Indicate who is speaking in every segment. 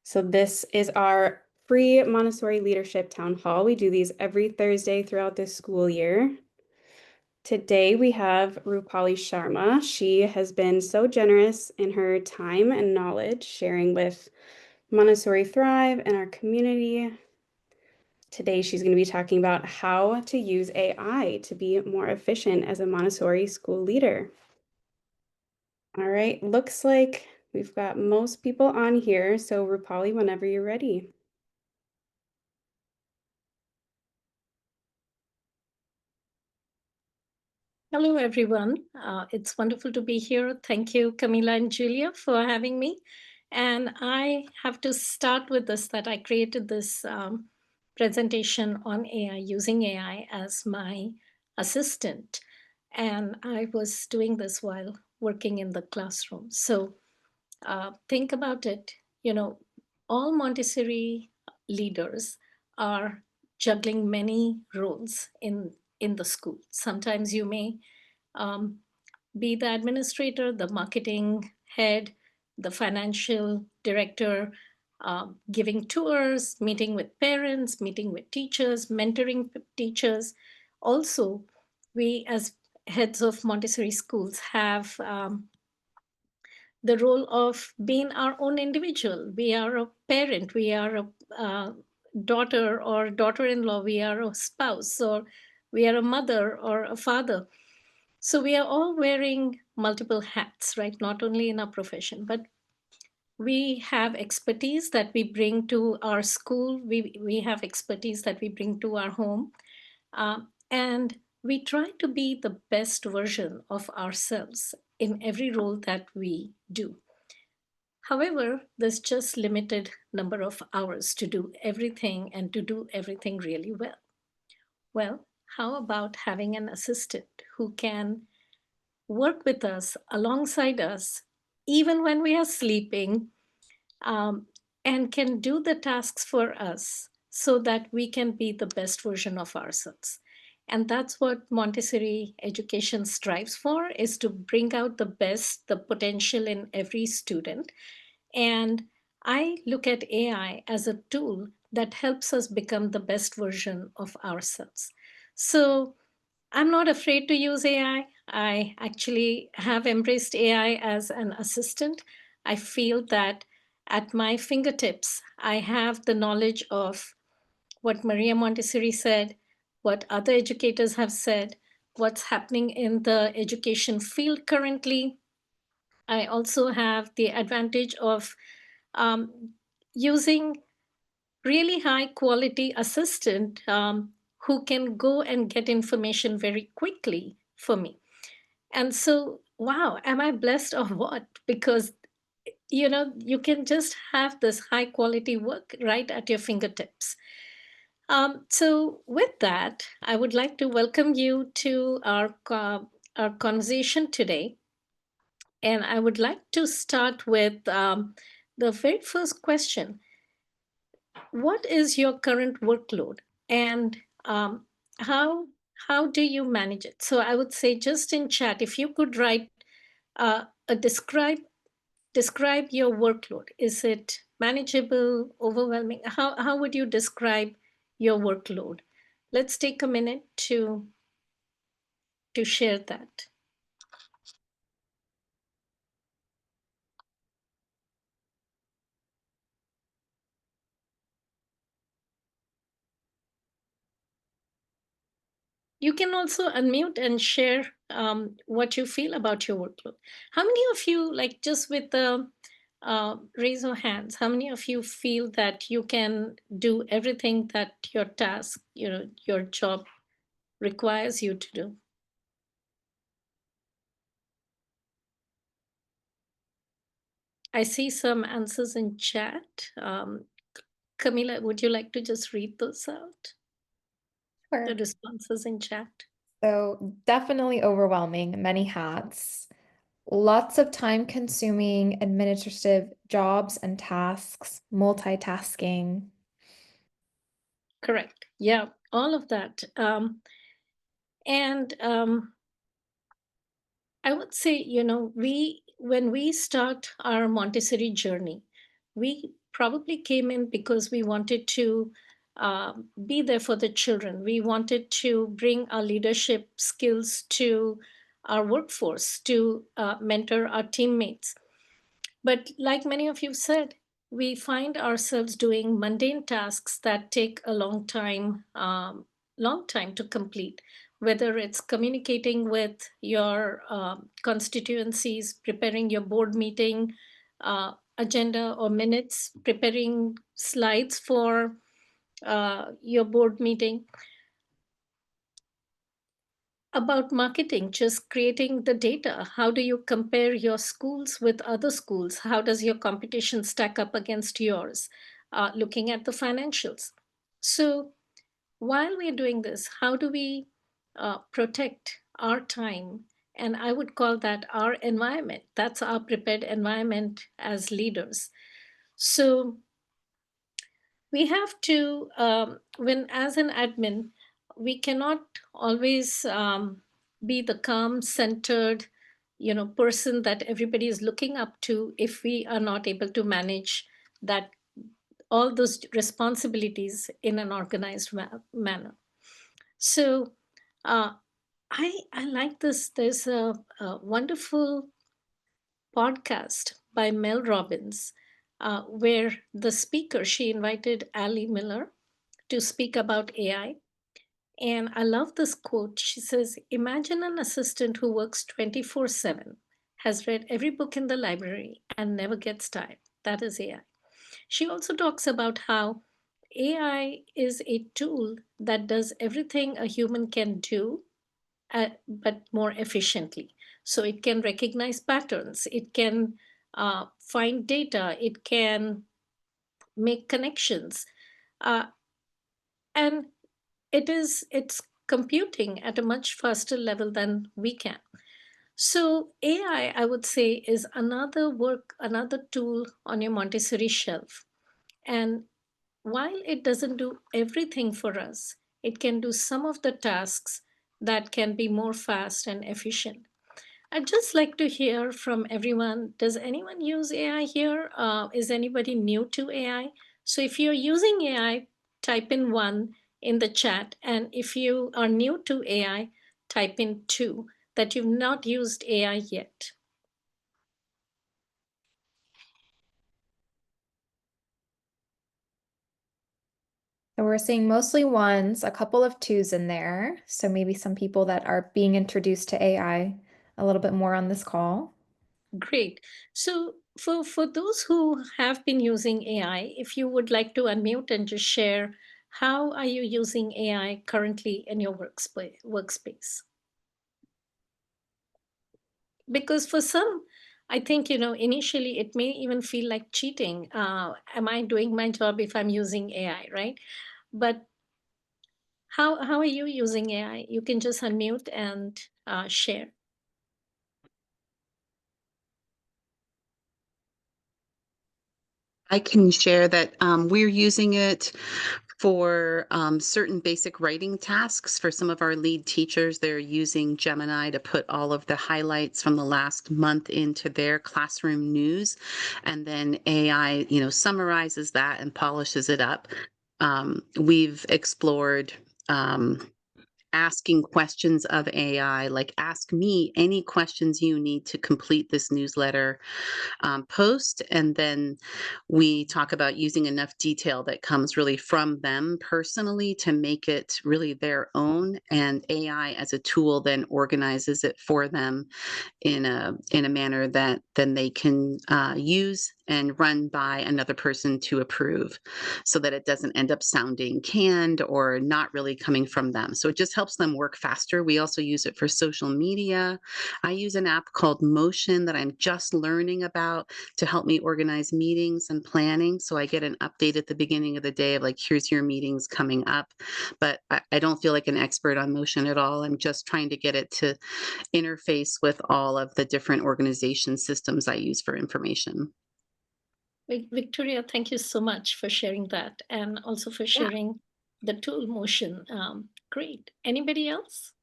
Speaker 1: So this is our free Montessori Leadership Town Hall. We do these every Thursday throughout this school year. Today we have Rupali Sharma. She has been so generous in her time and knowledge, sharing with Montessori Thrive and our community. Today she's going to be talking about how to use AI to be more efficient as a Montessori school leader. All right, looks like we've got most people on here, so Rupali, whenever you're ready.
Speaker 2: Hello, everyone. It's wonderful to be here. Thank you, Camila and Julia, for having me. And I have to start with this, that I created this presentation on AI, using AI as my assistant. And I was doing this while working in the classroom. So think about it, all Montessori leaders are juggling many roles in the school. Sometimes you may um, be the administrator, the marketing head, the financial director, giving tours, meeting with parents, meeting with teachers, mentoring teachers. Also, we as heads of Montessori schools have the role of being our own individual. We are a parent, we are a daughter or daughter-in-law, we are a spouse, or we are a mother or a father. So we are all wearing multiple hats, right? Not only in our profession, but we have expertise that we bring to our school. We have expertise that we bring to our home. And we try to be the best version of ourselves in every role that we do. However, there's just limited number of hours to do everything and to do everything really well. Well, how about having an assistant who can work with us, alongside us, even when we are sleeping, um, and can do the tasks for us so that we can be the best version of ourselves. And that's what Montessori education strives for, is to bring out the best, the potential in every student. And I look at AI as a tool that helps us become the best version of ourselves. So I'm not afraid to use AI. I actually have embraced AI as an assistant. I feel that at my fingertips, I have the knowledge of what Maria Montessori said, what other educators have said, what's happening in the education field currently. I also have the advantage of um, using really high quality assistant who can go and get information very quickly for me. And so, wow, am I blessed or what? Because you can just have this high quality work right at your fingertips. So with that, I would like to welcome you to our conversation today. And I would like to start with the very first question. What is your current workload, and how how do you manage it? So I would say, just in chat, if you could write a describe your workload. Is it manageable, overwhelming? How would you describe your workload? Let's take a minute to share that. You can also unmute and share what you feel about your workload. How many of you, like, just with the raise of hands, how many of you feel that you can do everything that your task, your job requires you to do? I see some answers in chat. Camila, would you like to just read those out? The
Speaker 3: Sure.
Speaker 2: responses in chat.
Speaker 3: So definitely overwhelming, many hats, lots of time-consuming administrative jobs and tasks, multitasking.
Speaker 2: Correct. Yeah, all of that. And I would say, when we start our Montessori journey, we probably came in because we wanted to be there for the children. We wanted to bring our leadership skills to our workforce, to mentor our teammates. But like many of you said, we find ourselves doing mundane tasks that take a long time to complete. Whether it's communicating with your constituencies, preparing your board meeting agenda or minutes, preparing slides for your board meeting, about marketing, just creating the data. How do you compare your schools with other schools? How does your competition stack up against yours? Looking at the financials. So while we're doing this, how do we protect our time? And I would call that our environment. That's our prepared environment as leaders. So we have to, when as an admin, we cannot always be the calm centered person that everybody is looking up to if we are not able to manage that all those responsibilities in an organized manner. So uh, I like this. There's a wonderful podcast by Mel Robbins, where the speaker, she invited Ali Miller to speak about AI. And I love this quote. She says, imagine an assistant who works 24/7, has read every book in the library, and never gets tired. That is AI. She also talks about how AI is a tool that does everything a human can do, but more efficiently. So it can recognize patterns, it can find data, it can make connections, uh, and it's computing at a much faster level than we can. So AI, I would say, is another tool on your Montessori shelf. And while it doesn't do everything for us, it can do some of the tasks that can be more fast and efficient. I'd just like to hear from everyone. Does anyone use AI here? Is anybody new to AI? So if you're using AI, type in one in the chat. And if you are new to AI, type in two, that you've not used AI yet.
Speaker 3: So we're seeing mostly ones, a couple of twos in there. So maybe some people that are being introduced to AI a little bit more on this call.
Speaker 2: Great. So for those who have been using AI, if you would like to unmute and just share, how are you using AI currently in your workspace? Because for some, I think, initially it may even feel like cheating. Am I doing my job if I'm using AI, right? But how are you using AI? You can just unmute and share.
Speaker 4: I can share that we're using it for certain basic writing tasks. For some of our lead teachers, they're using Gemini to put all of the highlights from the last month into their classroom news. And then AI, summarizes that and polishes it up. We've explored asking questions of AI, like ask me any questions you need to complete this newsletter post. And then we talk about using enough detail that comes really from them personally to make it really their own. And AI as a tool then organizes it for them in a manner that then they can use and run by another person to approve, so that it doesn't end up sounding canned or not really coming from them. So it just helps them work faster. We also use it for social media. I use an app called Motion that I'm just learning about to help me organize meetings and planning. So I get an update at the beginning of the day of like, here's your meetings coming up. But I don't feel like an expert on Motion at all. I'm just trying to get it to interface with all of the different organization systems I use for information.
Speaker 2: Victoria, thank you so much for sharing that, and also for sharing the tool Motion. Great. Anybody else?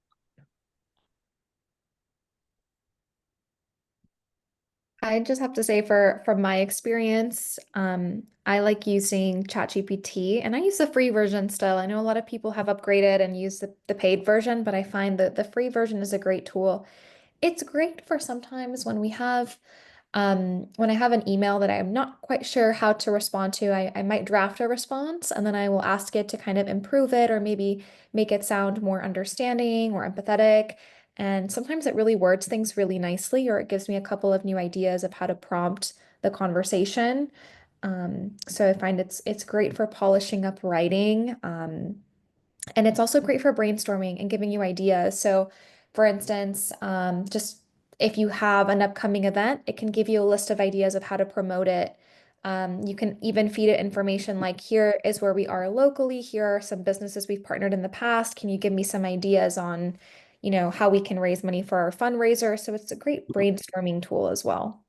Speaker 3: I just have to say from my experience, I like using ChatGPT and I use the free version still. I know a lot of people have upgraded and use the paid version, but I find that the free version is a great tool. It's great for sometimes when I have an email that I'm not quite sure how to respond to. I might draft a response and then I will ask it to kind of improve it or maybe make it sound more understanding or empathetic. And sometimes it really words things really nicely, or it gives me a couple of new ideas of how to prompt the conversation. So I find it's great for polishing up writing. And it's also great for brainstorming and giving you ideas. So, for instance, just if you have an upcoming event, it can give you a list of ideas of how to promote it. You can even feed it information like, here is where we are locally. Here are some businesses we've partnered in the past. Can you give me some ideas on, how we can raise money for our fundraiser? So it's a great brainstorming tool as well.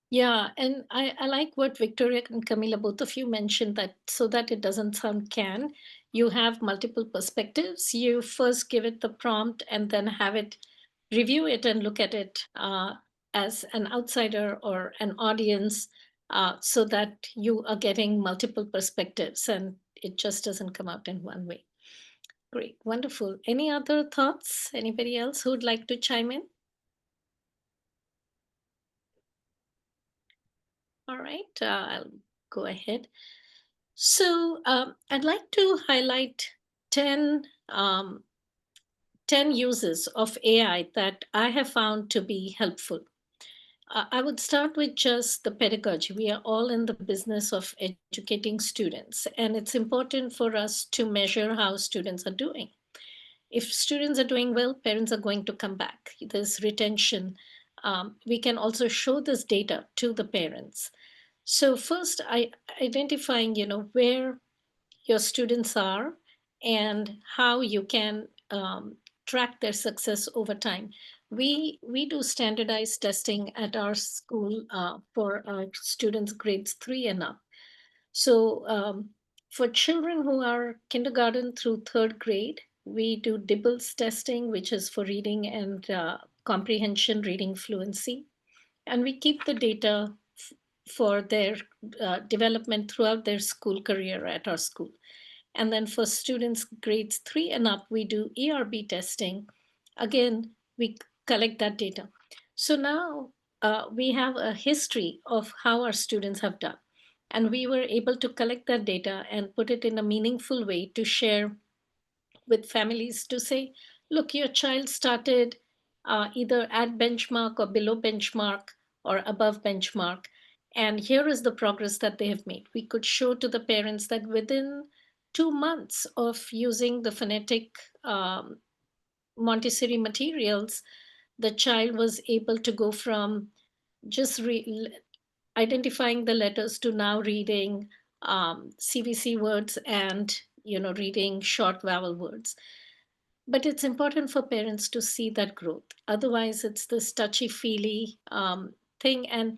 Speaker 2: Yeah, and I like what Victoria and Camila, both of you mentioned, that so that it doesn't sound canned, you have multiple perspectives. You first give it the prompt and then have it review it and look at it as an outsider or an audience, so that you are getting multiple perspectives and it just doesn't come out in one way. Great, wonderful. Any other thoughts? Anybody else who would like to chime in? All right, I'll go ahead. So I'd like to highlight 10, 10 uses of AI that I have found to be helpful. I would start with just the pedagogy. We are all in the business of educating students, and it's important for us to measure how students are doing. If students are doing well, parents are going to come back. There's retention. We can also show this data to the parents. So first, identifying, where your students are and how you can track their success over time. We do standardized testing at our school for our students grades 3 and up. So for children who are kindergarten through third grade, we do DIBELS testing, which is for reading and comprehension, reading fluency, and we keep the data for their development throughout their school career at our school. And then for students grades 3 and up, we do ERB testing. Again, we collect that data. So now we have a history of how our students have done. And we were able to collect that data and put it in a meaningful way to share with families to say, look, your child started either at benchmark or below benchmark or above benchmark. And here is the progress that they have made. We could show to the parents that within 2 months of using the phonetic Montessori materials, the child was able to go from just identifying the letters to now reading CVC words and reading short vowel words. But it's important for parents to see that growth. Otherwise, it's this touchy feely thing. And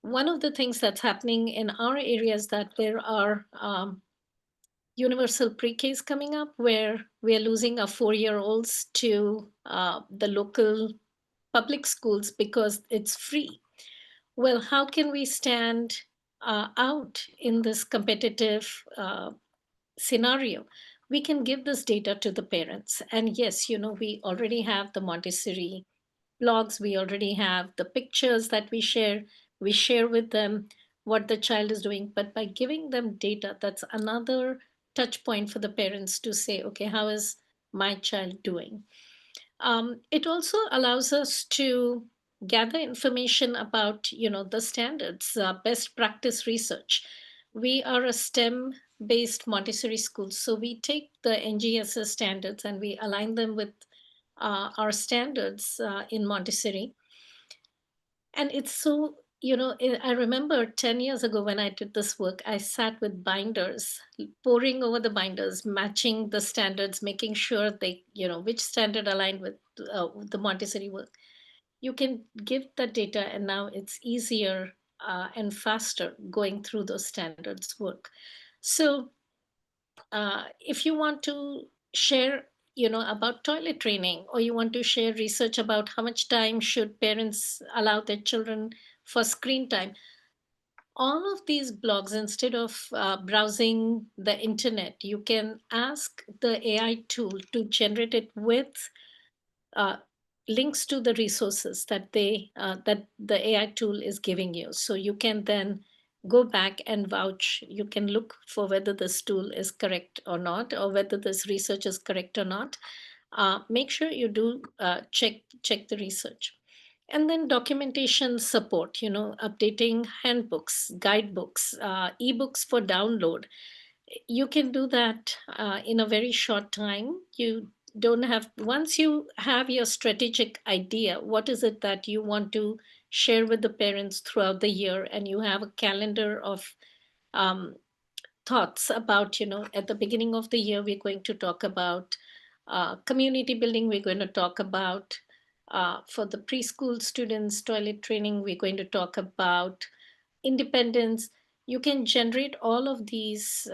Speaker 2: one of the things that's happening in our area is that there are universal pre-Ks coming up where we are losing our 4-year-olds to the local public schools because it's free. Well, how can we stand out in this competitive scenario? We can give this data to the parents. And yes, we already have the Montessori blogs, we already have the pictures that we share with them what the child is doing. But by giving them data, that's another touch point for the parents to say, okay, how is my child doing? It also allows us to gather information about, the standards, best practice research. We are a STEM-based Montessori school, so we take the NGSS standards and we align them with our standards in Montessori. And it's so, I remember 10 years ago when I did this work, I sat with binders, poring over the binders, matching the standards, making sure they, which standard aligned with the Montessori work. You can give the data, and now it's easier and faster going through those standards work. So if you want to share about toilet training, or you want to share research about how much time should parents allow their children for screen time. All of these blogs, instead of browsing the internet, you can ask the AI tool to generate it with uh, links to the resources that the AI tool is giving you. So you can then go back and vouch. You can look for whether this tool is correct or not, or whether this research is correct or not. Make sure you do check the research. And then documentation support, updating handbooks, guidebooks, ebooks for download. You can do that in a very short time. You don't have, once you have your strategic idea, what is it that you want to share with the parents throughout the year, and you have a calendar of um, thoughts about, at the beginning of the year, we're going to talk about community building, we're going to talk about for the preschool students, toilet training, we're going to talk about independence. You can generate all of these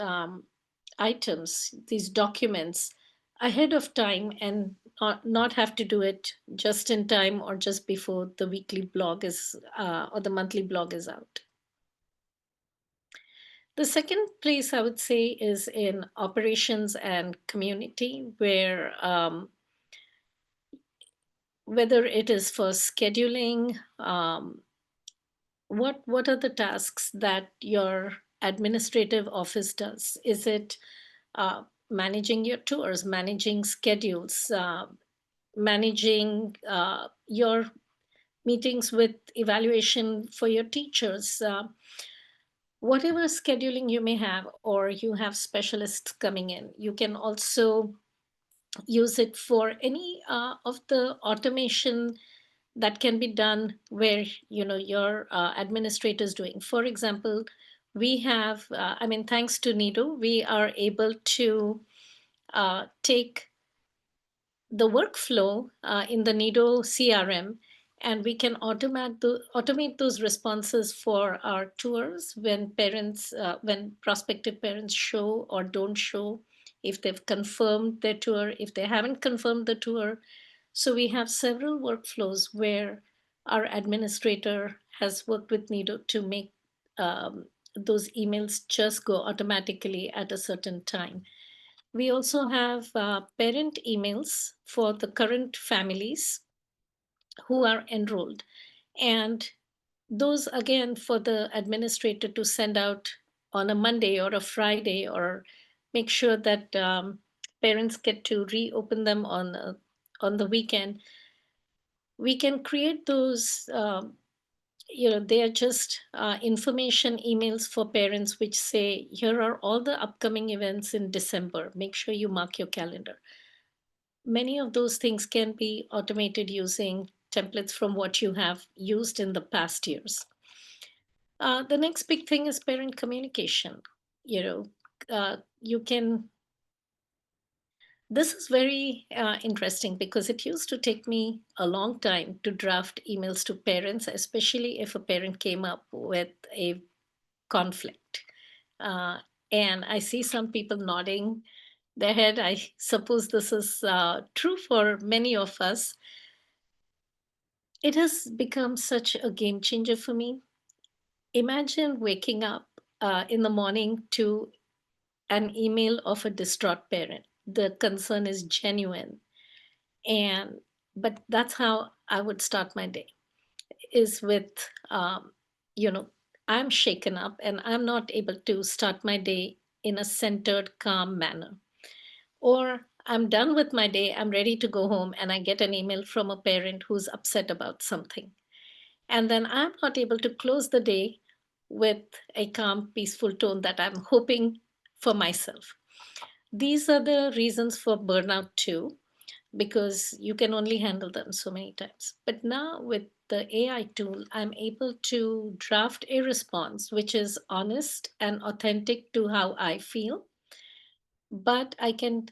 Speaker 2: items, these documents ahead of time, and not have to do it just in time or just before the weekly blog is or the monthly blog is out. The second place I would say is in operations and community, where whether it is for scheduling, what are the tasks that your administrative office does? Is it managing your tours, managing schedules, managing your meetings with evaluation for your teachers? Whatever scheduling you may have, or you have specialists coming in, you can also use it for any of the automation that can be done where your administrator is doing. For example, we have thanks to Nido, we are able to take the workflow in the Nido CRM, and we can automate those responses for our tours when when prospective parents show or don't show, if they've confirmed their tour, if they haven't confirmed the tour. So we have several workflows where our administrator has worked with Nido to make those emails just go automatically at a certain time. We also have parent emails for the current families who are enrolled. And those, again, for the administrator to send out on a Monday or a Friday, or make sure that parents get to reopen them on the weekend. We can create those, they are just information emails for parents which say, here are all the upcoming events in December. Make sure you mark your calendar. Many of those things can be automated using templates from what you have used in the past years. The next big thing is parent communication. You can, this is very interesting, because it used to take me a long time to draft emails to parents, especially if a parent came up with a conflict. And I see some people nodding their head. I suppose this is true for many of us. It has become such a game changer for me. Imagine waking up in the morning to an email of a distraught parent. The concern is genuine. And but that's how I would start my day, is with you know I'm shaken up and I'm not able to start my day in a centered, calm manner. Or I'm done with my day, I'm ready to go home, and I get an email from a parent who's upset about something. And then I'm not able to close the day with a calm, peaceful tone that I'm hoping for myself. These are the reasons for burnout too, because you can only handle them so many times. But now with the AI tool, I'm able to draft a response which is honest and authentic to how I feel, but I can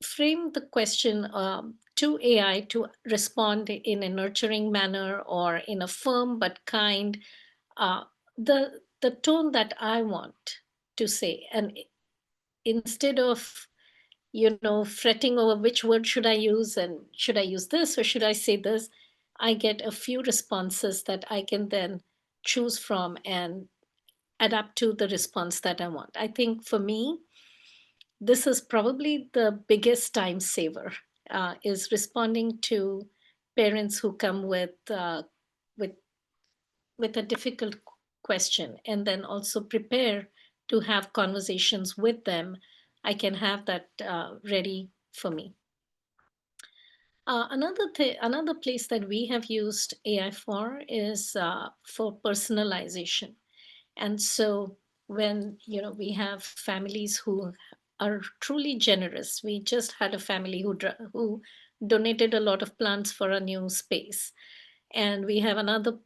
Speaker 2: frame the question to AI to respond in a nurturing manner, or in a firm but kind, the tone that I want to say. And instead of fretting over which word should I use, and should I use this or should I say this, I get a few responses that I can then choose from and adapt to the response that I want. I think for me, this is probably the biggest time saver, is responding to parents who come with with a difficult question, and then also prepare to have conversations with them. I can have that ready for me. Another place that we have used AI for is for personalization. And so when we have families who are truly generous, we just had a family who donated a lot of plants for a new space, and we have another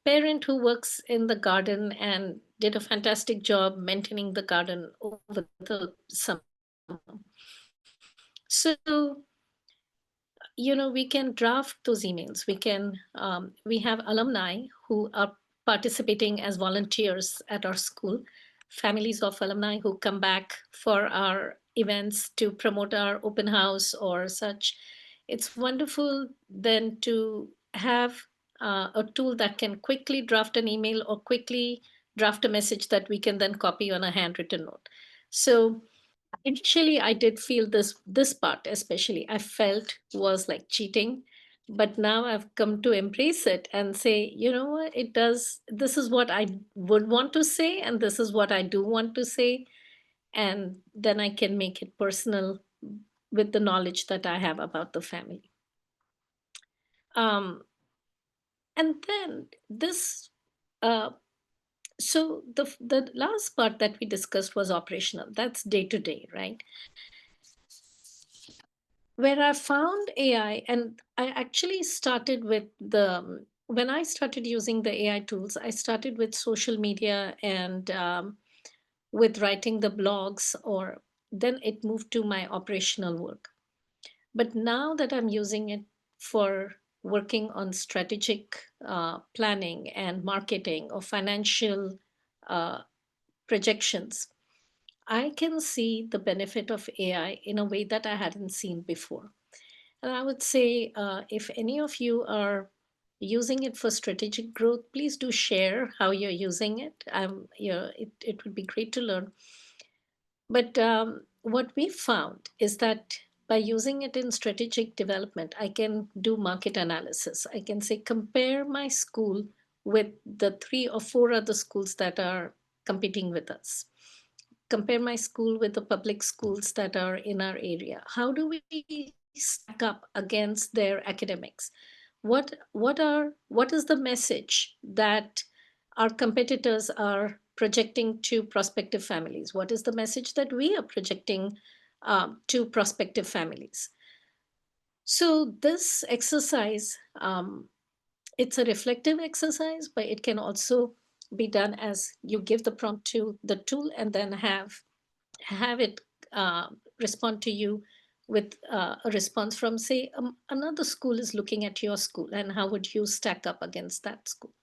Speaker 2: parent who works in the garden and did a fantastic job maintaining the garden over the summer. So we can draft those emails. We have alumni who are participating as volunteers at our school, families of alumni who come back for our events to promote our open house or such. It's wonderful then to have a tool that can quickly draft an email or quickly draft a message that we can then copy on a handwritten note. So initially, I did feel this part especially, I felt was like cheating, but now I've come to embrace it and say, you know what, it does. This is what I would want to say, and this is what I do want to say, and then I can make it personal with the knowledge that I have about the family. Um, and then this. So the last part that we discussed was operational. That's day to day, right? Where I found AI, and I actually started with when I started using the AI tools, I started with social media and with writing the blogs, or then it moved to my operational work. But now that I'm using it for working on strategic planning and marketing or financial uh, projections, I can see the benefit of AI in a way that I hadn't seen before. And I would say, if any of you are using it for strategic growth, please do share how you're using it. It would be great to learn. But what we found is that by using it in strategic development, I can do market analysis. I can say, compare my school with the 3 or 4 other schools that are competing with us. Compare my school with the public schools that are in our area. How do we stack up against their academics? What is the message that our competitors are projecting to prospective families? What is the message that we are projecting to prospective families? So this exercise, it's a reflective exercise, but it can also be done as you give the prompt to the tool and then have it respond to you with a response from, say, another school is looking at your school, and how would you stack up against that school?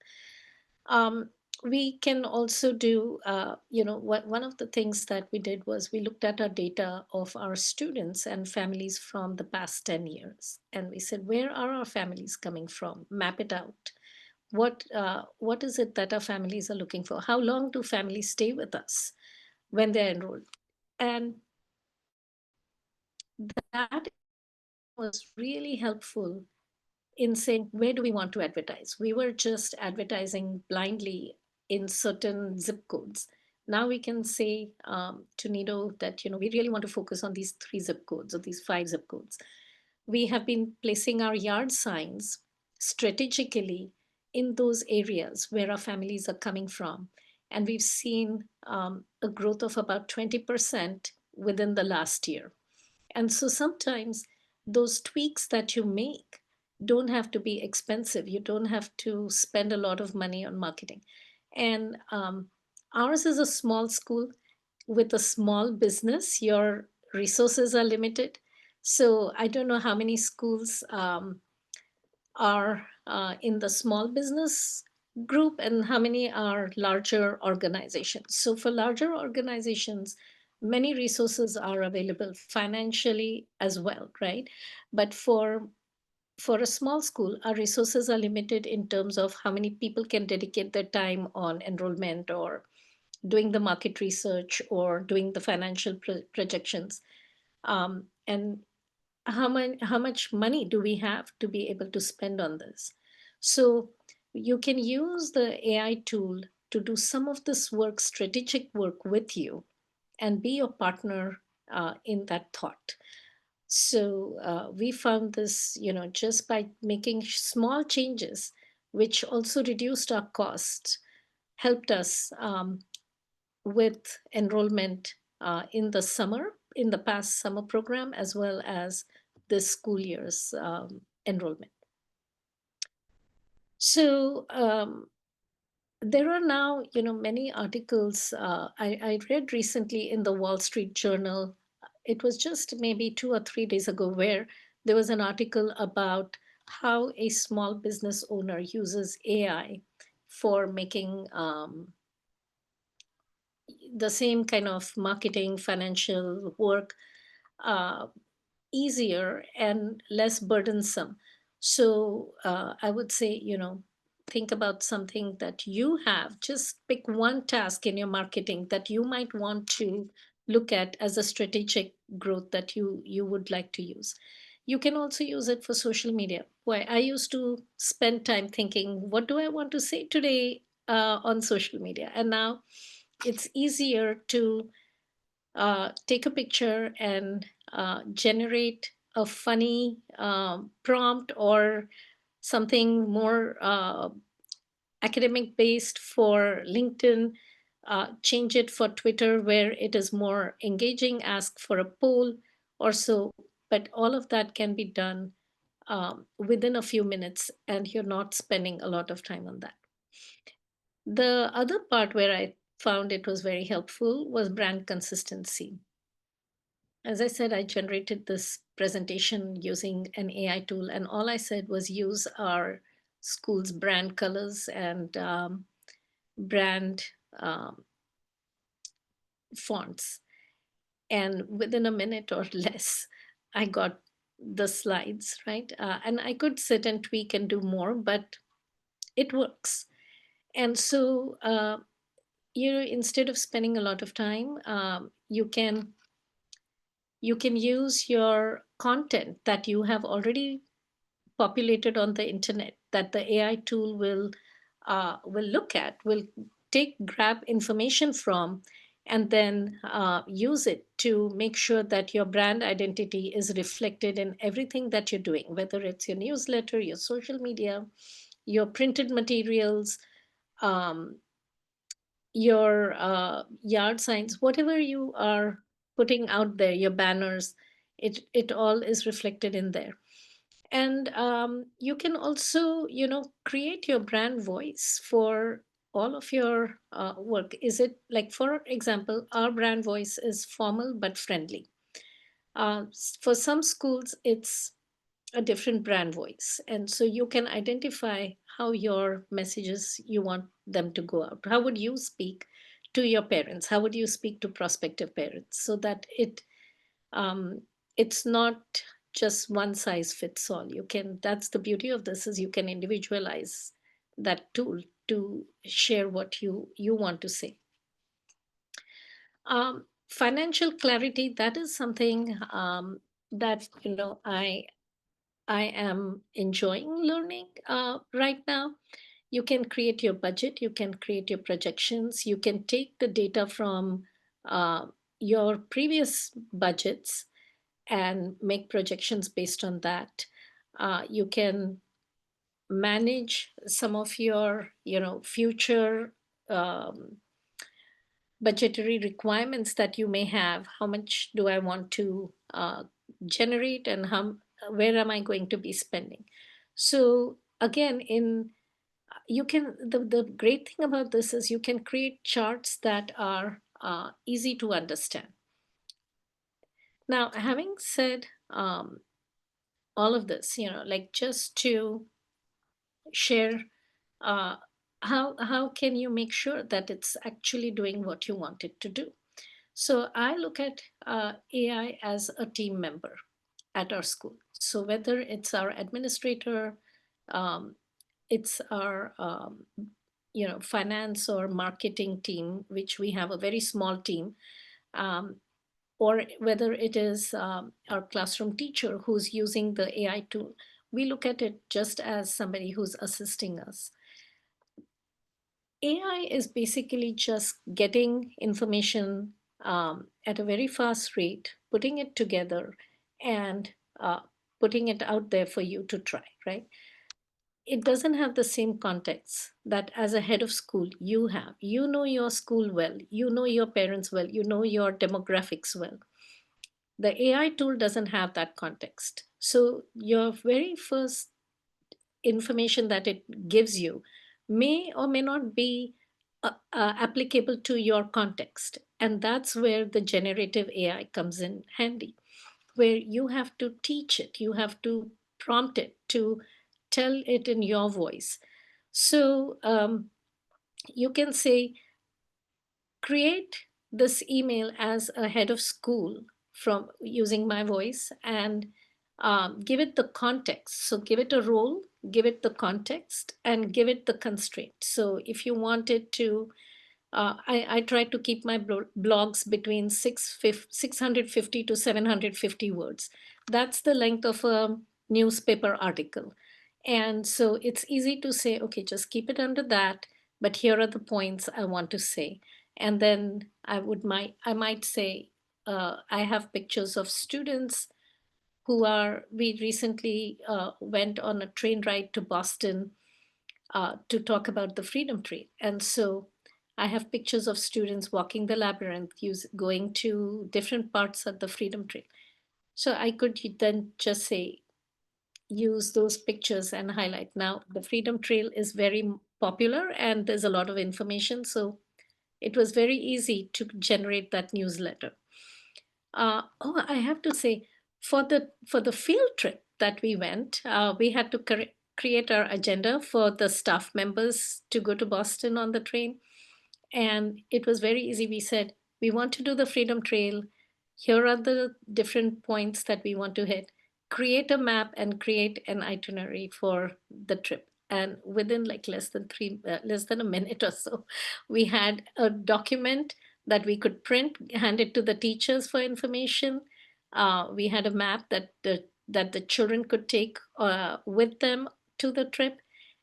Speaker 2: um, we can also do, one of the things that we did was we looked at our data of our students and families from the past 10 years, and we said, where are our families coming from? Map it out. What is it that our families are looking for? How long do families stay with us when they're enrolled? And that was really helpful in saying, where do we want to advertise? We were just advertising blindly in certain zip codes. Now we can say to Nido that we really want to focus on these 3 zip codes or these 5 zip codes. We have been placing our yard signs strategically in those areas where our families are coming from. And we've seen a growth of about 20% within the last year. And so sometimes those tweaks that you make don't have to be expensive. You don't have to spend a lot of money on marketing. And ours is a small school with a small business. Your resources are limited. So I don't know how many schools are in the small business group and how many are larger organizations. So for larger organizations, many resources are available financially as well, right? But for a small school, our resources are limited in terms of how many people can dedicate their time on enrollment or doing the market research or doing the financial projections. And how much money do we have to be able to spend on this? So you can use the AI tool to do some of this work, strategic work with you, and be your partner in that thought. So we found this, just by making small changes, which also reduced our costs, helped us with enrollment in the summer, in the past summer program, as well as this school year's enrollment. So there are now, many articles. I read recently in the Wall Street Journal. It was just maybe 2 or 3 days ago, where there was an article about how a small business owner uses AI for making the same kind of marketing, financial work uh, easier and less burdensome. So I would say, think about something that you have. Just pick one task in your marketing that you might want to look at as a strategic growth that you would like to use. You can also use it for social media. Why, I used to spend time thinking, what do I want to say today on social media? And now it's easier to take a picture and generate a funny prompt or something more academic based for LinkedIn, change it for Twitter where it is more engaging, ask for a poll or so. But all of that can be done within a few minutes, and you're not spending a lot of time on that. The other part where I found it was very helpful was brand consistency. As I said, I generated this presentation using an AI tool, and all I said was use our school's brand colors and brand um, fonts. And within a minute or less, I got the slides, right? And I could sit and tweak and do more, but it works. And so, instead of spending a lot of time, you can use your content that you have already populated on the internet, that the AI tool will look at, will grab information from, and then use it to make sure that your brand identity is reflected in everything that you're doing, whether it's your newsletter, your social media, your printed materials, um, your yard signs, whatever you are putting out there, your banners, it all is reflected in there. And you can also, create your brand voice for all of your work. Is it like, for example, our brand voice is formal but friendly. For some schools, it's a different brand voice. And so you can identify how your messages, you want them to go out. How would you speak to your parents? How would you speak to prospective parents, so that um, it's not just one size fits all. That's the beauty of this, is you can individualize that tool to share what you want to say. Financial clarity, that is something that I am enjoying learning right now. You can create your budget, you can create your projections, you can take the data from uh, your previous budgets and make projections based on that. You can manage some of your, future um, budgetary requirements that you may have. How much do I want to generate, and where am I going to be spending? So again, you can the great thing about this is you can create charts that are easy to understand. Now, having said all of this, like, just to share, how can you make sure that it's actually doing what you want it to do? So I look at AI as a team member at our school. So whether it's our administrator, um, it's our finance or marketing team, which we have a very small team, um, or whether it is our classroom teacher who's using the AI tool, we look at it just as somebody who's assisting us. AI is basically just getting information at a very fast rate, putting it together, and putting it out there for you to try, right? It doesn't have the same context that as a head of school you have. You know your school well, you know your parents well, you know your demographics well. The AI tool doesn't have that context. So your very first information that it gives you may or may not be applicable to your context. And that's where the generative AI comes in handy, where you have to teach it, you have to prompt it to tell it in your voice. So you can say, create this email as a head of school from using my voice, and give it the context. So give it a role, give it the context, and give it the constraint. So if you wanted to, I try to keep my blogs between 650 to 750 words. That's the length of a newspaper article. And so it's easy to say, okay, just keep it under that, but here are the points I want to say. And then I might say, I have pictures of students we recently went on a train ride to Boston to talk about the Freedom Trail. And so I have pictures of students walking the labyrinth, going to different parts of the Freedom Trail. So I could then just say, use those pictures and highlight. Now, the Freedom Trail is very popular and there's a lot of information. So it was very easy to generate that newsletter. I have to say, for the field trip that we went, we had to create our agenda for the staff members to go to Boston on the train, and it was very easy. We said we want to do the Freedom Trail. Here are the different points that we want to hit. Create a map and create an itinerary for the trip. And within like less than a minute or so, we had a document that we could print, hand it to the teachers for information. We had a map that the children could take with them to the trip,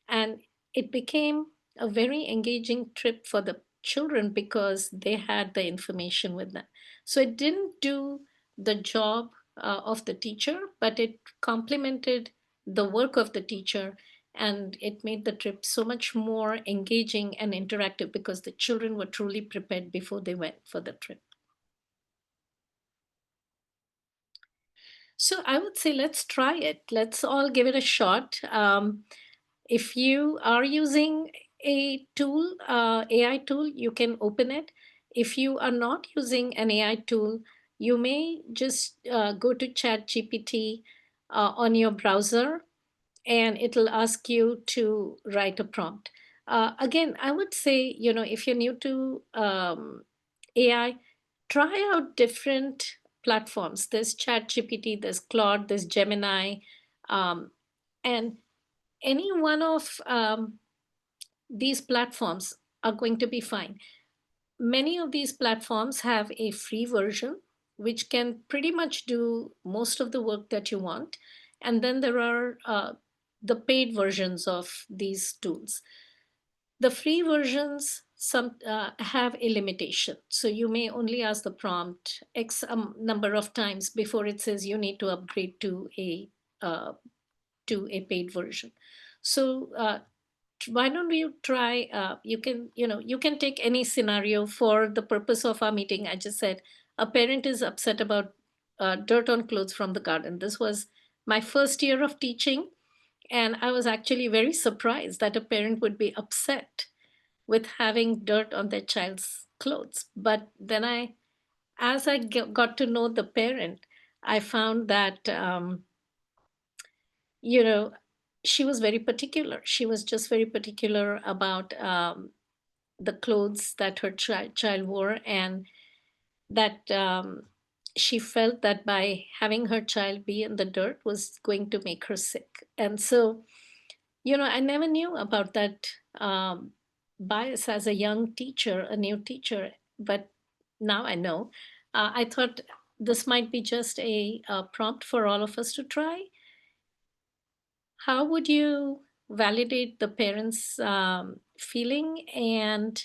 Speaker 2: and it became a very engaging trip for the children because they had the information with them. So it didn't do the job of the teacher, but it complemented the work of the teacher, and it made the trip so much more engaging and interactive because the children were truly prepared before they went for the trip. So I would say let's try it. Let's all give it a shot. If you are using a tool, AI tool, you can open it. If you are not using an AI tool, you may just go to ChatGPT on your browser, and it'll ask you to write a prompt. Again, I would say, if you're new to AI, try out different platforms. There's ChatGPT, there's Claude, there's Gemini, um, and any one of these platforms are going to be fine. Many of these platforms have a free version, which can pretty much do most of the work that you want. And then there are the paid versions of these tools. The free versions have a limitation. So you may only ask the prompt X number of times before it says you need to upgrade uh, to a paid version. So why don't you try, you can take any scenario for the purpose of our meeting. I just said a parent is upset about dirt on clothes from the garden. This was my first year of teaching, and I was actually very surprised that a parent would be upset with having dirt on their child's clothes. But then as I got to know the parent, I found that you know she was very particular. She was just very particular about the clothes that her child wore, and that she felt that by having her child be in the dirt was going to make her sick. And so, I never knew about that bias as a young teacher, a new teacher, but now I know. I thought this might be just a prompt for all of us to try. How would you validate the parents' feeling and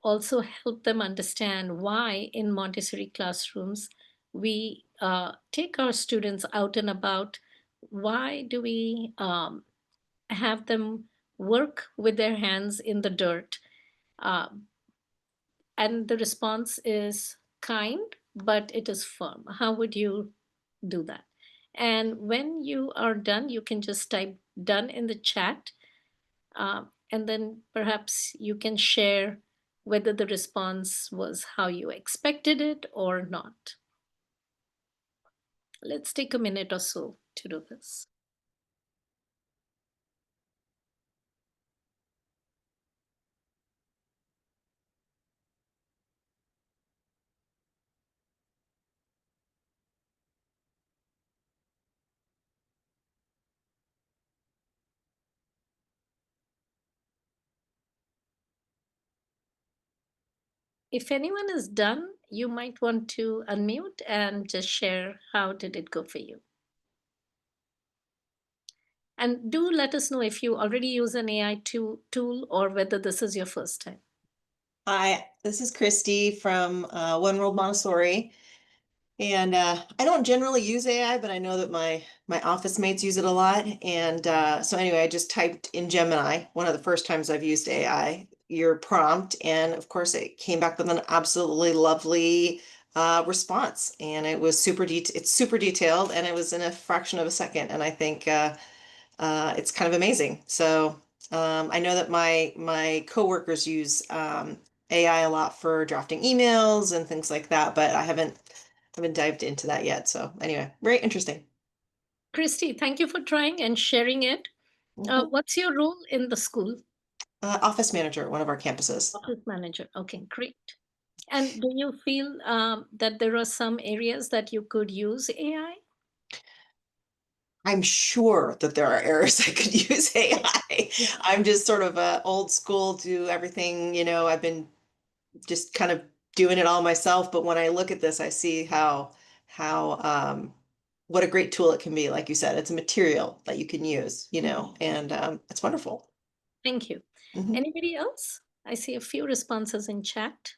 Speaker 2: also help them understand why in Montessori classrooms we take our students out and about? Why do we have them work with their hands in the dirt? Uh, and the response is kind, but it is firm. How would you do that? And when you are done, you can just type done in the chat. And then perhaps you can share whether the response was how you expected it or not. Let's take a minute or so to do this. If anyone is done, you might want to unmute and just share how did it go for you. And do let us know if you already use an AI tool or whether this is your first time.
Speaker 5: Hi, this is Christy from One World Montessori. And I don't generally use AI, but I know that my office mates use it a lot. And so anyway, I just typed in Gemini, one of the first times I've used AI, your prompt. And of course, it came back with an absolutely lovely response. And it was it's super detailed, and it was in a fraction of a second. And I think it's kind of amazing. So I know that my coworkers use AI a lot for drafting emails and things like that, but I haven't dived into that yet. So anyway, very interesting.
Speaker 2: Christy, thank you for trying and sharing it. What's your role in the school?
Speaker 5: Office manager at one of our campuses.
Speaker 2: Office manager. Okay, great. And do you feel that there are some areas that you could use AI?
Speaker 5: I'm sure that there are areas I could use AI.
Speaker 2: Yeah.
Speaker 5: I'm just sort of a old school, do everything, I've been just kind of doing it all myself. But when I look at this, I see how what a great tool it can be. Like you said, it's a material that you can use, and it's wonderful.
Speaker 2: Thank you.
Speaker 5: Mhm.
Speaker 2: Anybody else? I see a few responses in chat.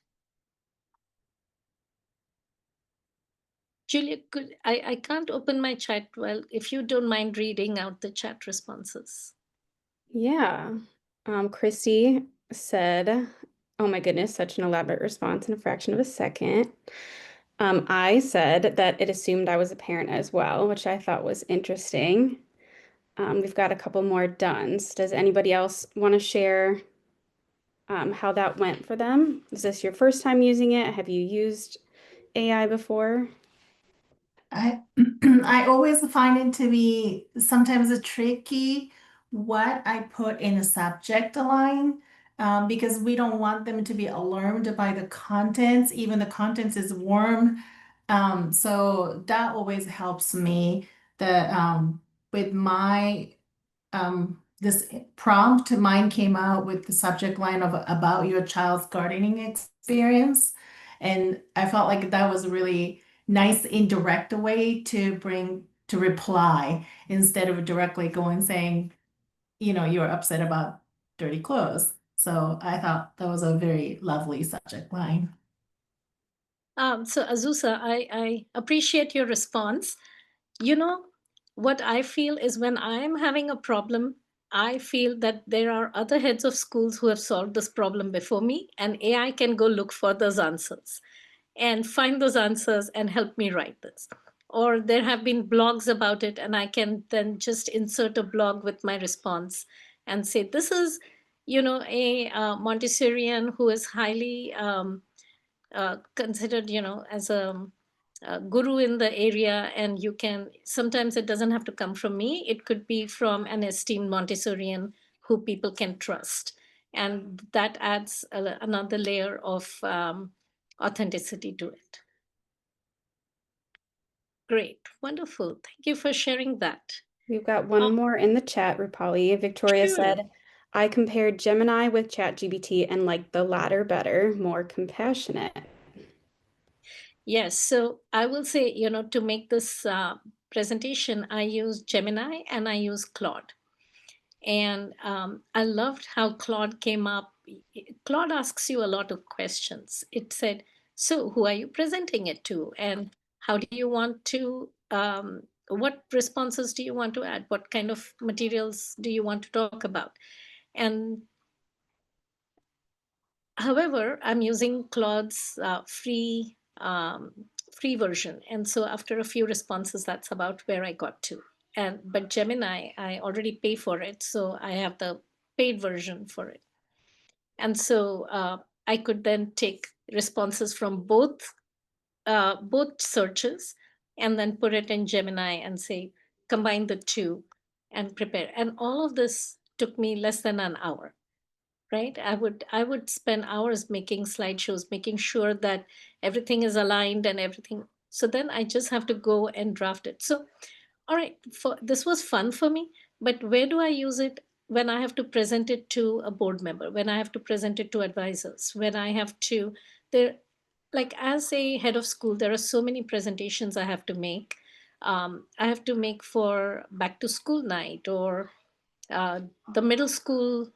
Speaker 2: Julia, I can't open my chat well. If you don't mind reading out the chat responses.
Speaker 1: Yeah. Christy said, oh my goodness, such an elaborate response in a fraction of a second. I said that it assumed I was a parent as well, which I thought was interesting. We've got a couple more dones. Does anybody else want to share how that went for them? Is this your first time using it? Have you used AI before?
Speaker 6: I I always find it to be sometimes a tricky what I put in the subject line because we don't want them to be alarmed by the contents, even the contents is warm. So that always helps me. With my this prompt, mine came out with the subject line of about your child's gardening experience. And I felt like that was a really nice indirect way to reply instead of directly going saying, you're upset about dirty clothes. So I thought that was a very lovely subject line.
Speaker 2: So Azusa, I appreciate your response. What I feel is when I'm having a problem, I feel that there are other heads of schools who have solved this problem before me, and AI can go look for those answers and find those answers and help me write this. Or there have been blogs about it, and I can then just insert a blog with my response and say, this is, a Montessorian who is highly considered, as a guru in the area. And you can, sometimes it doesn't have to come from me. It could be from an esteemed Montessorian who people can trust. And that adds another layer of authenticity to it. Great. Wonderful. Thank you for sharing that.
Speaker 1: We've got one more in the chat, Rupali. Victoria
Speaker 2: Sure.
Speaker 1: said, I compared Gemini with ChatGPT and like the latter better, more compassionate.
Speaker 2: Yes. So I will say, to make this presentation, I use Gemini and I use Claude. And I loved how Claude came up. Claude asks you a lot of questions. It said, so who are you presenting it to? And how do you want to, what responses do you want to add? What kind of materials do you want to talk about? And however, I'm using Claude's free version. And so after a few responses, that's about where I got to. But Gemini, I already pay for it, so I have the paid version for it. And so I could then take responses from both searches and then put it in Gemini and say, combine the two and prepare. And all of this took me less than an hour, right? I would spend hours making slideshows, making sure that everything is aligned and everything. So then I just have to go and draft it. So, all right, this was fun for me, but where do I use it? When I have to present it to a board member, when I have to present it to advisors, when I have to, there, like as a head of school, there are so many presentations I have to make. I have to make for back to school night or uh, the middle school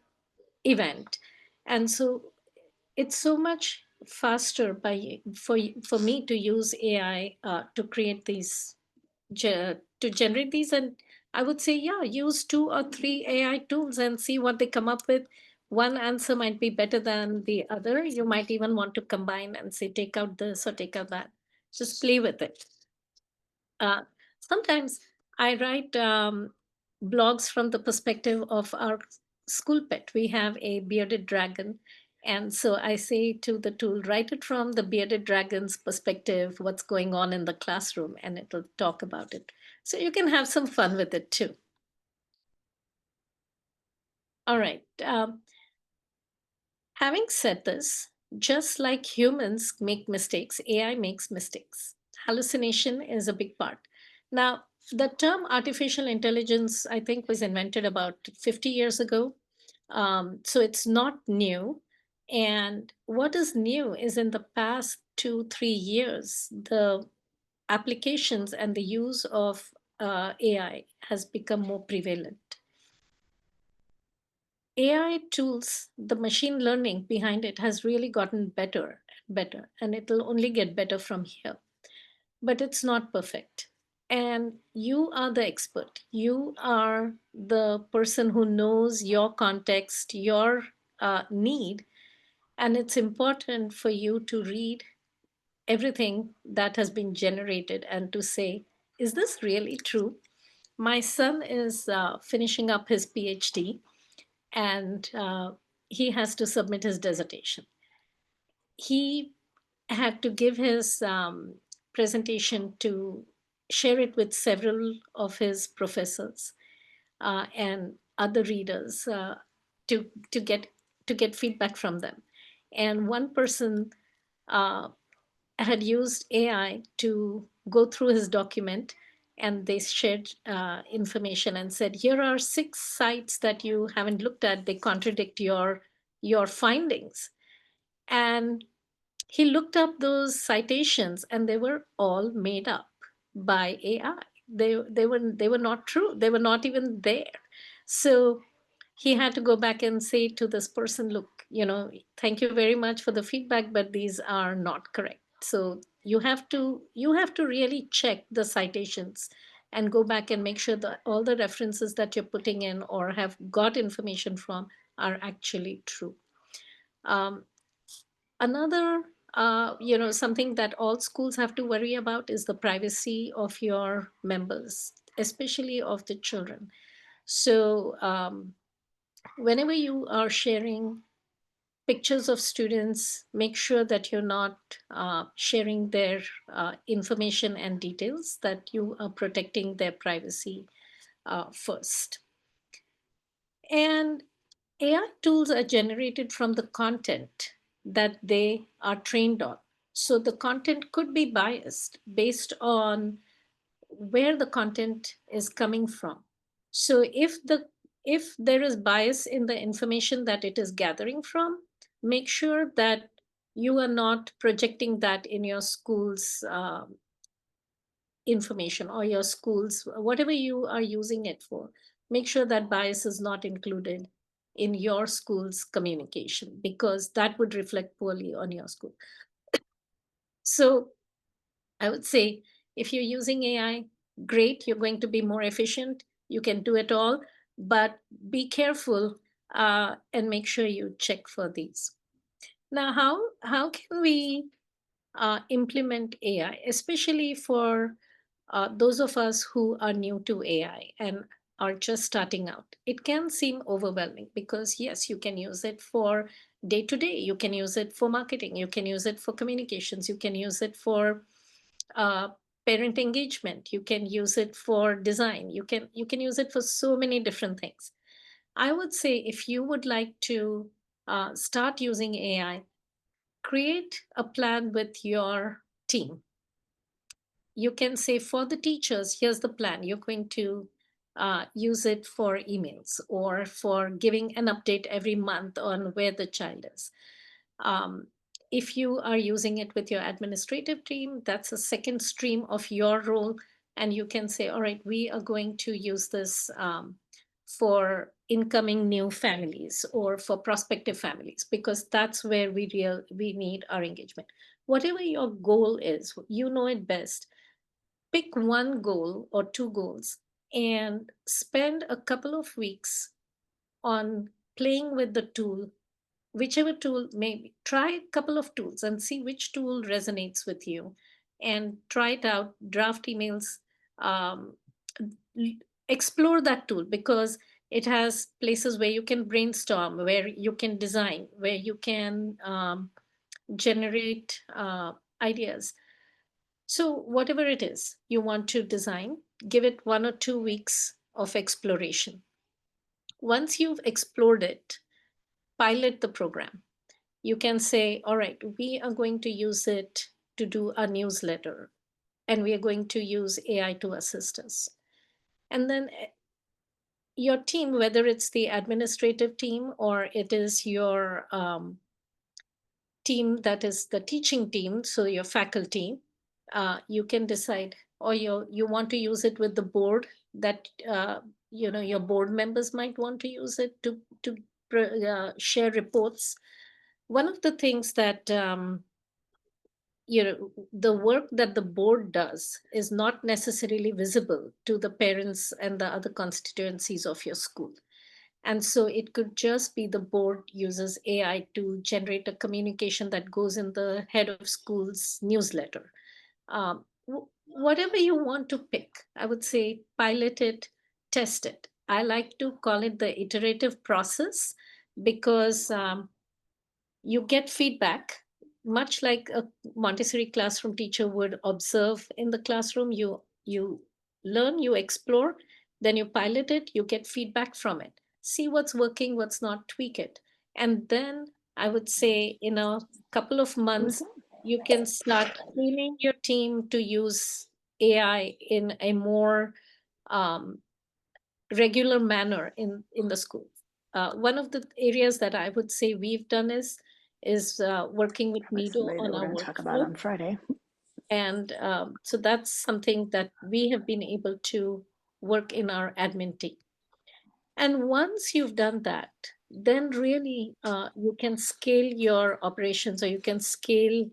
Speaker 2: event. And so it's so much faster for me to use AI to create these to generate these. And I would say, yeah, use 2 or 3 AI tools and see what they come up with. One answer might be better than the other. You might even want to combine and say, take out this or take out that. Just play with it. Sometimes I write blogs from the perspective of our school pet. We have a bearded dragon. And so I say to the tool, write it from the bearded dragon's perspective, what's going on in the classroom, and it'll talk about it. So you can have some fun with it too. All right. Having said this, just like humans make mistakes, AI makes mistakes. Hallucination is a big part. Now, the term artificial intelligence, I think, was invented about 50 years ago. So it's not new. And what is new is in the past 2, 3 years, the applications and the use of AI has become more prevalent. AI tools, the machine learning behind it has really gotten better and better, and it'll only get better from here. But it's not perfect. And you are the expert. You are the person who knows your context, your need. And it's important for you to read everything that has been generated and to say, is this really true? My son is finishing up his PhD and he has to submit his dissertation. He had to give his presentation to share it with several of his professors and other readers to to get to get feedback from them. And one person uh, had used AI to go through his document, and they shared information and said, here are 6 sites that you haven't looked at. They contradict your findings. And he looked up those citations and they were all made up by AI. They were not true. They were not even there. So he had to go back and say to this person, look, thank you very much for the feedback, but these are not correct. So you have to really check the citations and go back and make sure that all the references that you're putting in or have got information from are actually true. Um, Another, something that all schools have to worry about is the privacy of your members, especially of the children. So whenever you are sharing pictures of students, make sure that you're not sharing their information and details, that you are protecting their privacy first. And AI tools are generated from the content that they are trained on. So the content could be biased based on where the content is coming from. So if there is bias in the information that it is gathering from, make sure that you are not projecting that in your school's information or your school's, whatever you are using it for. Make sure that bias is not included in your school's communication, because that would reflect poorly on your school. So I would say if you're using AI, great, you're going to be more efficient. You can do it all, but be careful and make sure you check for these. Now, how can we implement AI, especially for those of us who are new to AI and are just starting out? It can seem overwhelming because, yes, you can use it for day to day, you can use it for marketing, you can use it for communications, you can use it for uh, parent engagement, you can use it for design, you can use it for so many different things. I would say if you would like to start using AI, create a plan with your team. You can say, for the teachers, here's the plan. You're going to use it for emails or for giving an update every month on where the child is. Um, if you are using it with your administrative team, that's a second stream of your role. And you can say, all right, we are going to use this for incoming new families or for prospective families, because that's where we need our engagement. Whatever your goal is, you know it best. Pick one goal or two goals and spend a couple of weeks on playing with the tool, whichever tool. Maybe try a couple of tools and see which tool resonates with you, and try it out. Draft emails, um, explore that tool, because it has places where you can brainstorm, where you can design, where you can generate ideas. So whatever it is you want to design, give it 1 or 2 weeks of exploration. Once you've explored it, pilot the program. You can say, all right, we are going to use it to do a newsletter, and we are going to use AI to assist us. And then your team, whether it's the administrative team or it is your team that is the teaching team, so your faculty, you can decide, or you want to use it with the board, that your board members might want to use it to share reports. One of the things that the work that the board does is not necessarily visible to the parents and the other constituencies of your school. And so it could just be the board uses AI to generate a communication that goes in the head of school's newsletter. Whatever you want to pick, I would say pilot it, test it. I like to call it the iterative process, because you get feedback, much like a Montessori classroom teacher would observe in the classroom. You learn, you explore, then you pilot it, you get feedback from it, see what's working, what's not, tweak it. And then I would say in a couple of months, you can start training your team to use AI in a more um, regular manner in the school. One of the areas that I would say we've done is working with Nido on our
Speaker 7: talk about on
Speaker 2: workflow.
Speaker 7: Friday.
Speaker 2: And so that's something that we have been able to work in our admin team. And once you've done that, then really you can scale your operations, or you can scale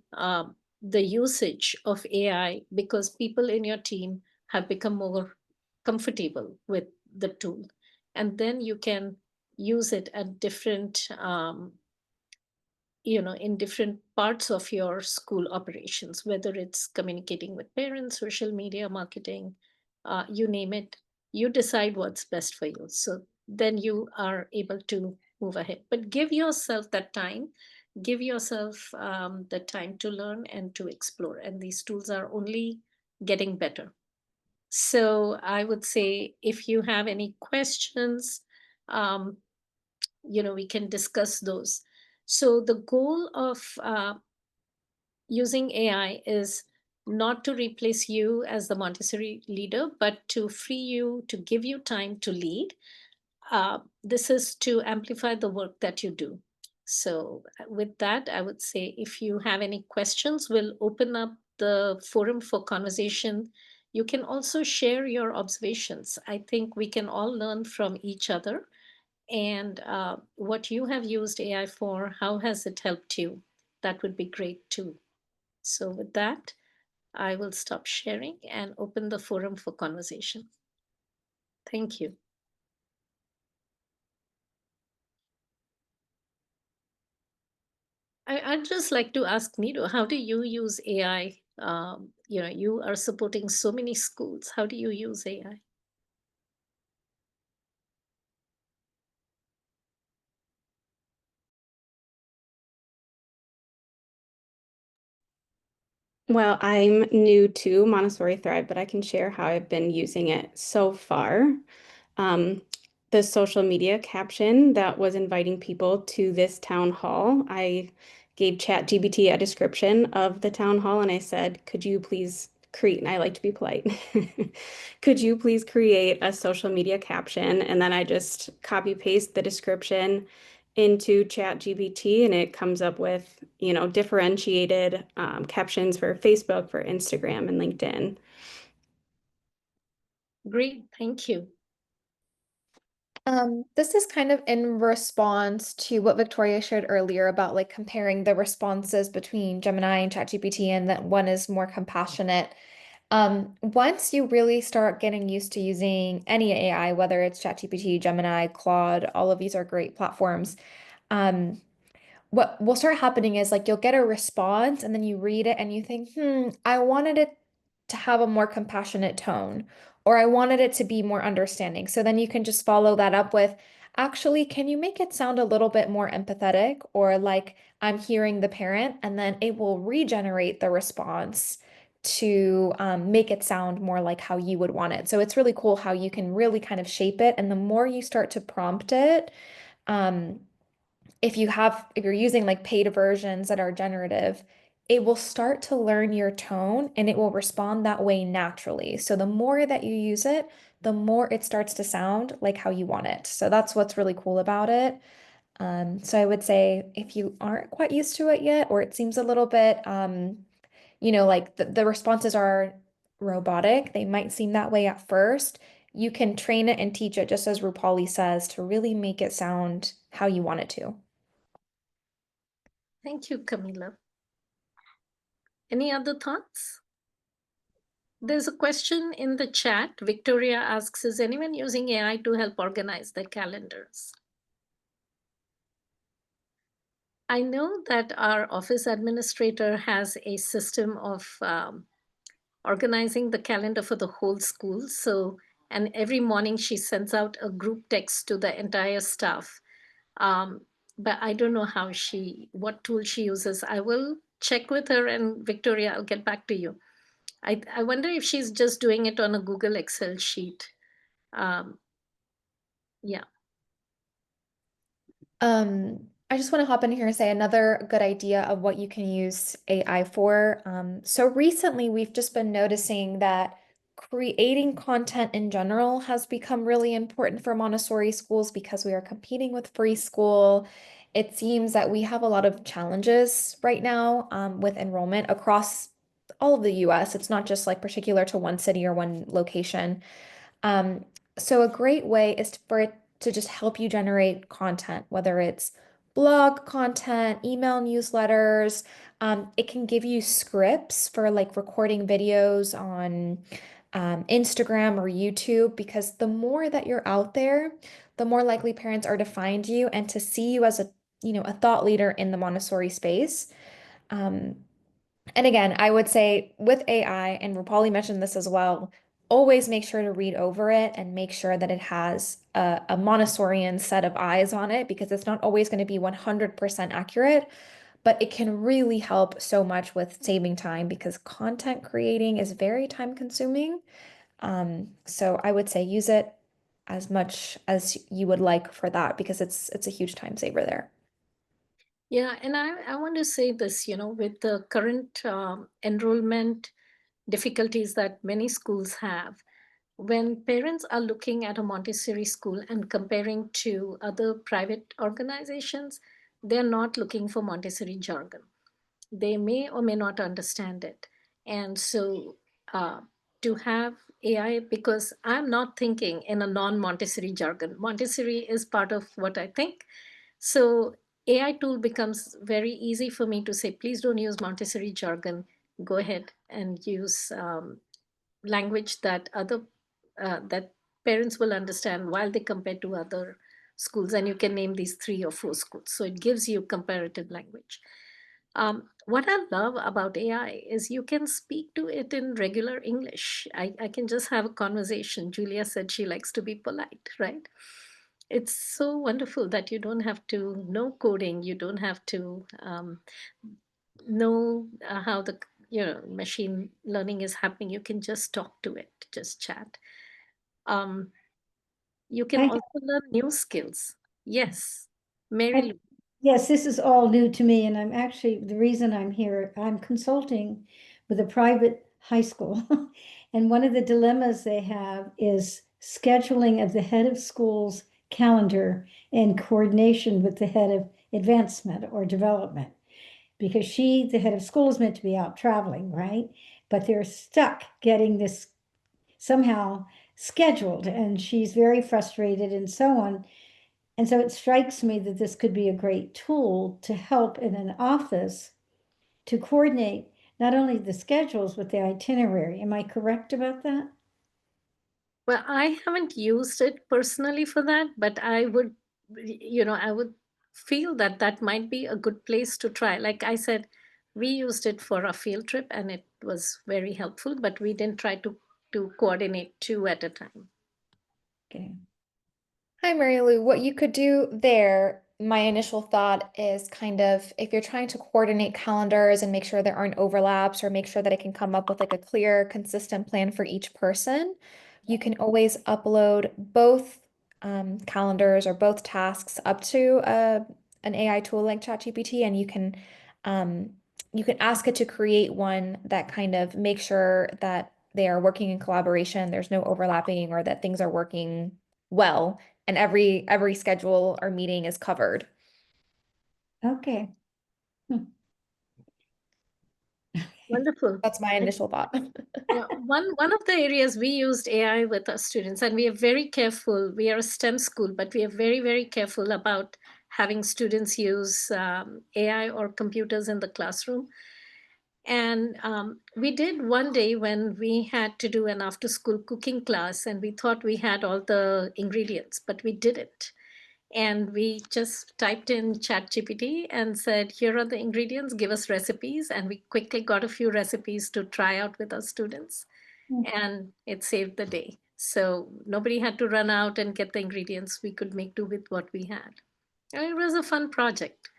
Speaker 2: the usage of AI, because people in your team have become more comfortable with the tool. And then you can use it at different in different parts of your school operations, whether it's communicating with parents, social media, marketing, you name it. You decide what's best for you. So then you are able to move ahead. But give yourself that time. Give yourself the time to learn and to explore. And these tools are only getting better. So I would say if you have any questions, um, we can discuss those. So the goal of using AI is not to replace you as the Montessori leader, but to free you, to give you time to lead. This is to amplify the work that you do. So, with that, I would say if you have any questions, we'll open up the forum for conversation. You can also share your observations. I think we can all learn from each other. And what you have used AI for, how has it helped you? That would be great too. So, with that, I will stop sharing and open the forum for conversation. Thank you. I'd just like to ask Nido, how do you use AI? You are supporting so many schools. How do you use AI?
Speaker 1: Well, I'm new to Montessori Thrive, but I can share how I've been using it so far. Um, the social media caption that was inviting people to this town hall, I gave ChatGPT a description of the town hall and I said, could you please create, and I like to be polite, could you please create a social media caption? And then I just copy paste the description into ChatGPT and it comes up with, differentiated captions for Facebook, for Instagram, and LinkedIn.
Speaker 2: Great, thank you.
Speaker 3: This is kind of in response to what Victoria shared earlier about like comparing the responses between Gemini and ChatGPT, and that one is more compassionate. Once you really start getting used to using any AI, whether it's ChatGPT, Gemini, Claude, all of these are great platforms. Um, what will start happening is like you'll get a response and then you read it and you think, I wanted it to have a more compassionate tone, or I wanted it to be more understanding. So then you can just follow that up with, actually, can you make it sound a little bit more empathetic or like I'm hearing the parent? And then it will regenerate the response to make it sound more like how you would want it. So it's really cool how you can really kind of shape it. And the more you start to prompt it, um, if you're using like paid versions that are generative, it will start to learn your tone and it will respond that way naturally. So the more that you use it, the more it starts to sound like how you want it. So that's what's really cool about it. So I would say if you aren't quite used to it yet, or it seems a little bit, like the responses are robotic, they might seem that way at first. You can train it and teach it, just as Rupali says, to really make it sound how you want it to.
Speaker 2: Thank you, Camila. Any other thoughts? There's a question in the chat. Victoria asks, is anyone using AI to help organize their calendars? I know that our office administrator has a system of organizing the calendar for the whole school. So, and every morning she sends out a group text to the entire staff. But I don't know what tool she uses. I will check with her, and Victoria, I'll get back to you. I wonder if she's just doing it on a Google Excel sheet. Yeah.
Speaker 3: I just want to hop in here and say another good idea of what you can use AI for. So recently we've just been noticing that creating content in general has become really important for Montessori schools because we are competing with free school. It seems that we have a lot of challenges right now with enrollment across all of the US. It's not just like particular to one city or one location. Um, so a great way is for it to just help you generate content, whether it's blog content, email newsletters. It can give you scripts for like recording videos on Instagram or YouTube, because the more that you're out there, the more likely parents are to find you and to see you as a thought leader in the Montessori space. Um, and again, I would say with AI, and Rupali mentioned this as well, always make sure to read over it and make sure that it has a Montessorian set of eyes on it, because it's not always going to be 100% accurate, but it can really help so much with saving time because content creating is very time consuming. So I would say use it as much as you would like for that, because it's a huge time saver there.
Speaker 2: Yeah, and I want to say this, with the current enrollment difficulties that many schools have. When parents are looking at a Montessori school and comparing to other private organizations, they're not looking for Montessori jargon. They may or may not understand it. And so to have AI, because I'm not thinking in a non-Montessori jargon. Montessori is part of what I think. So AI tool becomes very easy for me to say, please don't use Montessori jargon. Go ahead and use language that that parents will understand while they compare to other schools. And you can name these 3 or 4 schools. So it gives you comparative language. What I love about AI is you can speak to it in regular English. I can just have a conversation. Julia said she likes to be polite, right? It's so wonderful that you don't have to know coding. You don't have to know how the machine learning is happening. You can just talk to it, just chat. You can
Speaker 7: I
Speaker 2: also learn new skills. Yes, Mary
Speaker 7: I-
Speaker 2: Lou.
Speaker 7: Yes, this is all new to me, and I'm actually, the reason I'm here, I'm consulting with a private high school. And one of the dilemmas they have is scheduling of the head of school's calendar in coordination with the head of advancement or development. Because she, the head of school, is meant to be out traveling, right? But they're stuck getting this somehow scheduled, and she's very frustrated and so on. And so it strikes me that this could be a great tool to help in an office to coordinate not only the schedules, but the itinerary. Am I correct about that?
Speaker 2: Well, I haven't used it personally for that, but I would, I would feel that that might be a good place to try. Like I said, we used it for a field trip and it was very helpful, but we didn't try to coordinate 2 at a time.
Speaker 7: Okay.
Speaker 3: Hi, Mary Lou. What you could do there, my initial thought is kind of if you're trying to coordinate calendars and make sure there aren't overlaps or make sure that it can come up with like a clear, consistent plan for each person, you can always upload both calendars or both tasks up to an AI tool like ChatGPT, and you can ask it to create one that kind of makes sure that they are working in collaboration, there's no overlapping, or that things are working well and every schedule or meeting is covered.
Speaker 7: Okay.
Speaker 2: Wonderful.
Speaker 3: That's my initial thought.
Speaker 2: Yeah, one of the areas we used AI with our students, and we are very careful. We are a STEM school, but we are very, very careful about having students use AI or computers in the classroom. And we did one day when we had to do an after school cooking class, and we thought we had all the ingredients, but we didn't. And we just typed in ChatGPT and said, here are the ingredients, give us recipes. And we quickly got a few recipes to try out with our students. And it saved the day. So nobody had to run out and get the ingredients. We could make do with what we had. And it was a fun project.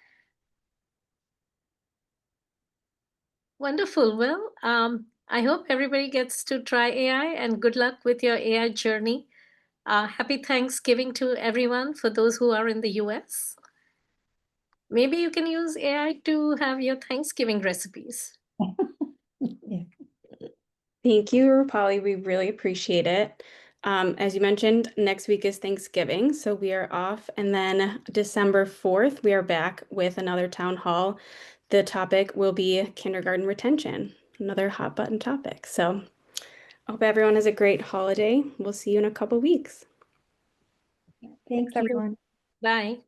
Speaker 2: Wonderful. Well, I hope everybody gets to try AI and good luck with your AI journey. Happy Thanksgiving to everyone for those who are in the US. Maybe you can use AI to have your Thanksgiving recipes.
Speaker 7: Yeah.
Speaker 1: Thank you, Rupali. We really appreciate it. As you mentioned, next week is Thanksgiving, so we are off. And then December 4th, we are back with another town hall. The topic will be kindergarten retention, another hot button topic. So I hope everyone has a great holiday. We'll see you in a couple weeks.
Speaker 7: Thank
Speaker 3: Thanks,
Speaker 7: you.
Speaker 3: everyone.
Speaker 2: Bye.